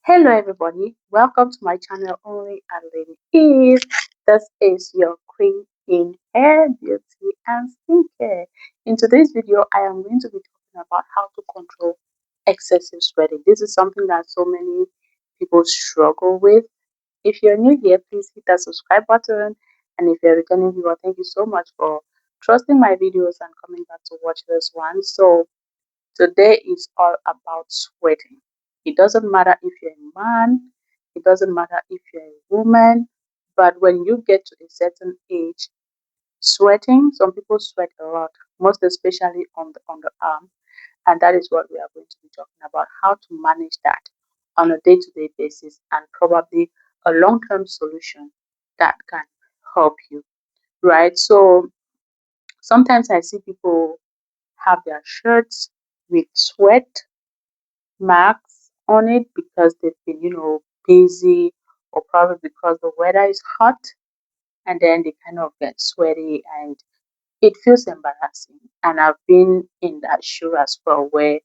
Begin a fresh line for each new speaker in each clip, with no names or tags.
Hello everybody, welcome to my channel Only a Lady Is. This is your queen in hair, beauty and skincare. In today's video, I am going to be talking about how to control excessive sweating. This is something that so many people struggle with. If you're new here, please hit that subscribe button. And if you're a returning viewer, thank you so much for trusting my videos and coming back to watch this one. So today is all about sweating. It doesn't matter if you're a man, it doesn't matter if you're a woman, but when you get to a certain age, sweating, some people sweat a lot, most especially on the underarm, and that is what we are going to be talking about, how to manage that on a day-to-day basis and probably a long-term solution that can help you, right? So sometimes I see people have their shirts with sweat marks on it because they've been, busy, or probably because the weather is hot, and then they kind of get sweaty and it feels embarrassing. And I've been in that shoe as well, where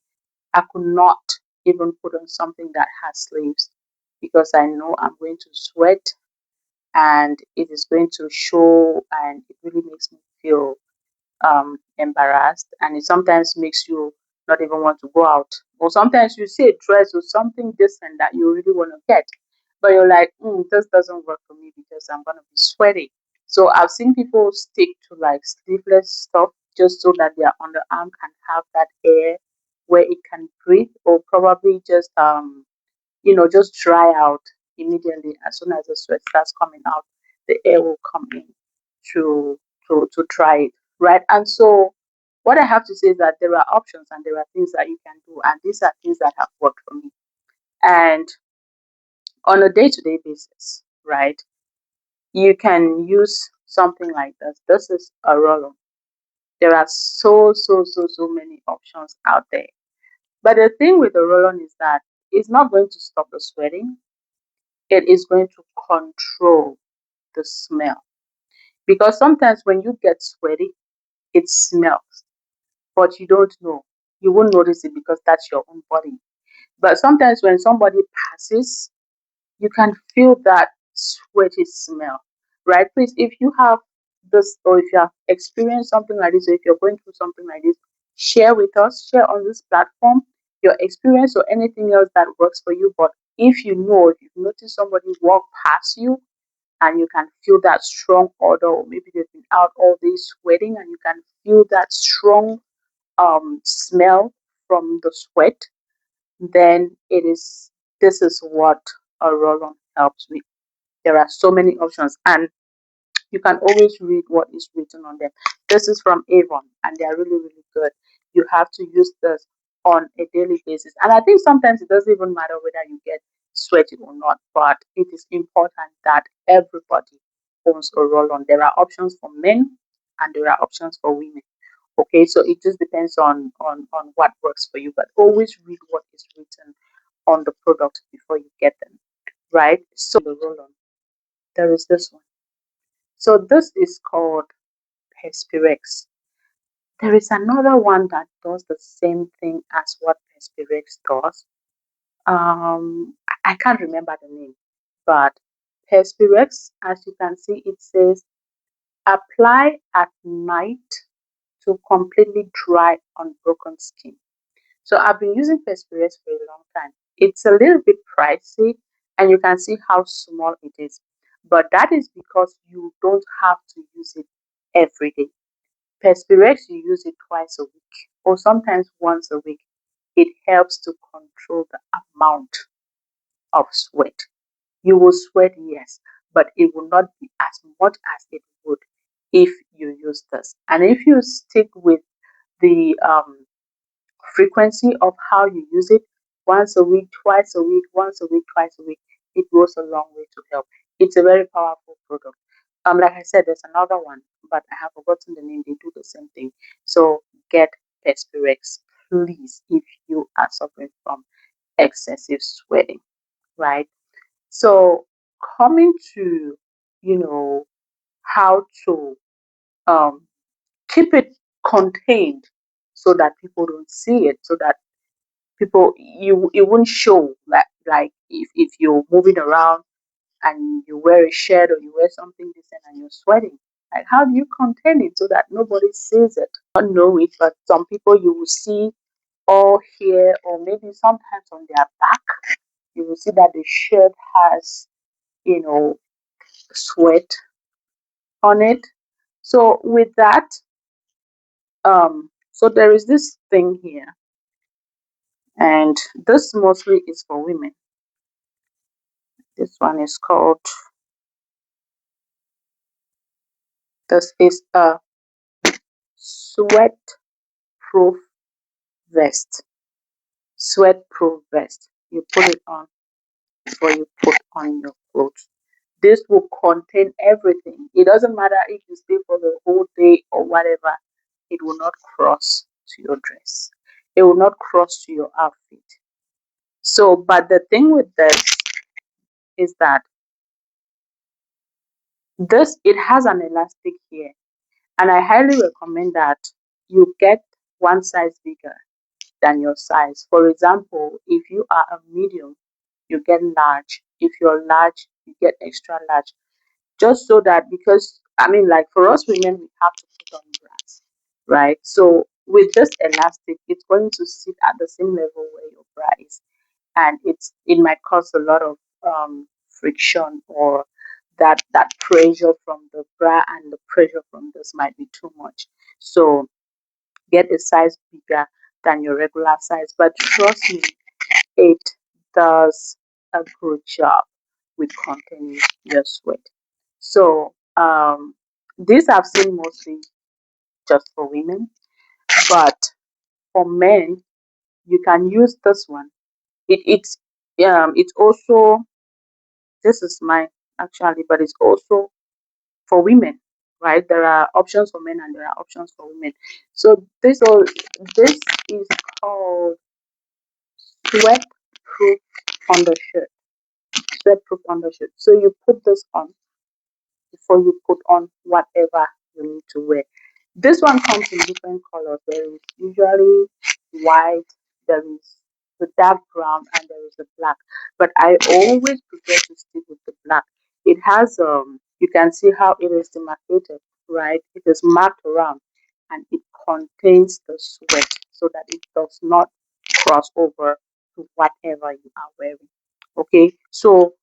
I could not even put on something that has sleeves because I know I'm going to sweat and it is going to show, and it really makes me feel embarrassed, and it sometimes makes you not even want to go out. Or sometimes you see a dress or something decent that you really want to get, but you're like, this doesn't work for me because I'm gonna be sweaty. So I've seen people stick to like sleeveless stuff just so that their underarm can have that air where it can breathe, or probably just dry out immediately as soon as the sweat starts coming out. The air will come in to to dry it, right? And so, what I have to say is that there are options and there are things that you can do, and these are things that have worked for me. And on a day-to-day basis, right? You can use something like this. This is a roll-on. There are so many options out there. But the thing with the roll-on is that it's not going to stop the sweating. It is going to control the smell. Because sometimes when you get sweaty, it smells, but you don't know. You won't notice it because that's your own body. But sometimes when somebody passes, you can feel that sweaty smell, right? Please, if you have this, or if you have experienced something like this, or if you're going through something like this, share with us, share on this platform your experience or anything else that works for you. But if you know, if you've noticed somebody walk past you and you can feel that strong odor, or maybe they've been out all day sweating and you can feel that strong smell from the sweat, then it is this is what a roll-on helps with. There are so many options, and you can always read what is written on them. This is from Avon, and they are really good. You have to use this on a daily basis, and I think sometimes it doesn't even matter whether you get sweaty or not, but it is important that everybody owns a roll-on. There are options for men and there are options for women. Okay, so it just depends on what works for you, but always read what is written on the product before you get them, right? So the roll-on, there is this one. So this is called Perspirex. There is another one that does the same thing as what Perspirex does. I can't remember the name, but Perspirex, as you can see, it says apply at night to completely dry unbroken skin. So I've been using Perspirex for a long time. It's a little bit pricey, and you can see how small it is. But that is because you don't have to use it every day. Perspirex, you use it twice a week or sometimes once a week. It helps to control the amount of sweat. You will sweat, yes, but it will not be as much as it would if you use this. And if you stick with the frequency of how you use it, once a week, twice a week, once a week, twice a week, it goes a long way to help. It's a very powerful product. Like I said, there's another one, but I have forgotten the name. They do the same thing. So get Perspirex, please, if you are suffering from excessive sweating, right? So coming to, you know, how to um, keep it contained so that people don't see it, so that people, you it won't show, like like if you're moving around and you wear a shirt or you wear something decent and you're sweating, like how do you contain it so that nobody sees it? I don't know it, but some people you will see all here, or maybe sometimes on their back, you will see that the shirt has, you know, sweat on it. So with that, so there is this thing here, and this mostly is for women. This one is called, this is a sweat proof vest. Sweat proof vest. You put it on before you put on your clothes. This will contain everything. It doesn't matter if you stay for the whole day or whatever, it will not cross to your dress. It will not cross to your outfit. So, but the thing with this is that this, it has an elastic here, and I highly recommend that you get one size bigger than your size. For example, if you are a medium, you get large. If you're large, you get extra large. Just so that, because I mean, like for us women, we have to put on bras, right? So with this elastic, it's going to sit at the same level where your bra is, and it might cause a lot of friction, or that pressure from the bra and the pressure from this might be too much. So get a size bigger than your regular size, but trust me, it does a good job with containing your sweat. So these I've seen mostly just for women, but for men you can use this one. It's also, this is mine actually, but it's also for women, right? There are options for men and there are options for women. So this is called sweat proof undershirt. Sweat proof undershirt. So you put this on before you put on whatever you need to wear. This one comes in different colors. There is usually white, there is the dark brown, and there is the black. But I always prefer to stick with the black. It has you can see how it is demarcated, right? It is marked around, and it contains the sweat so that it does not cross over to whatever you are wearing. Okay, so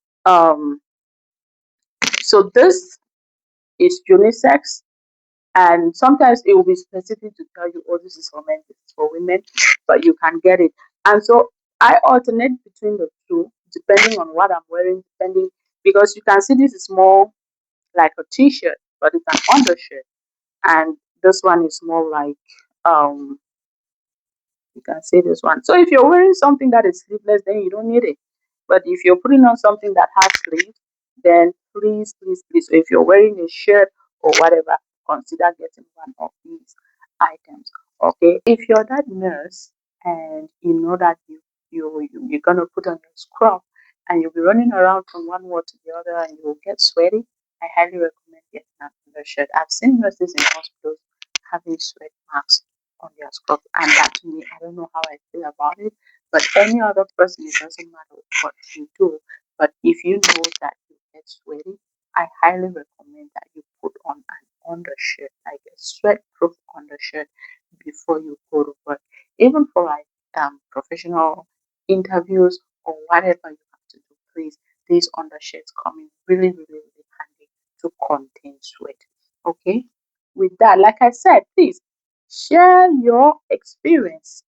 this is unisex, and sometimes it will be specific to tell you, oh, this is for men, this is for women, but you can get it. And so I alternate between the two depending on what I'm wearing, depending, because you can see this is more like a t-shirt, but it's an undershirt, and this one is more like um you can see this one. So if you're wearing something that is sleeveless, then you don't need it. But if you're putting on something that has sleeves, then please, please, please. So if you're wearing a shirt or whatever, consider getting one of these items. Okay. If you're that nurse and you know that you're gonna put on your scrub and you'll be running around from one ward to the other and you will get sweaty, I highly recommend getting another shirt. I've seen nurses in hospitals having sweat marks on their scrub, and that to me, I don't know how I feel about it, but any other person, it doesn't matter what you do. But if you know that you get sweaty, I highly recommend that you put on an undershirt, like a sweat proof undershirt, before you go to work, even for like professional interviews or whatever you have to do. Please, these undershirts come in really, really, really handy to contain sweat. Okay, with that, like I said, please share your experience.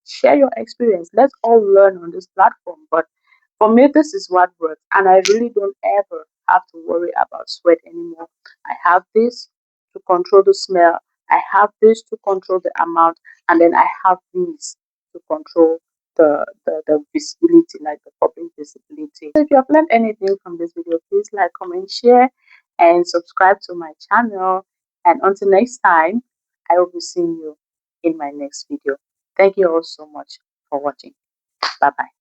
Share your experience. Let's all learn on this platform. But for me, this is what works, and I really don't ever have to worry about sweat anymore. I have this to control the smell, I have this to control the amount, and then I have these to control the visibility, like the public visibility. So if you have learned anything from this video, please like, comment, share, and subscribe to my channel. And until next time, I will be seeing you in my next video. Thank you all so much for watching. Bye bye.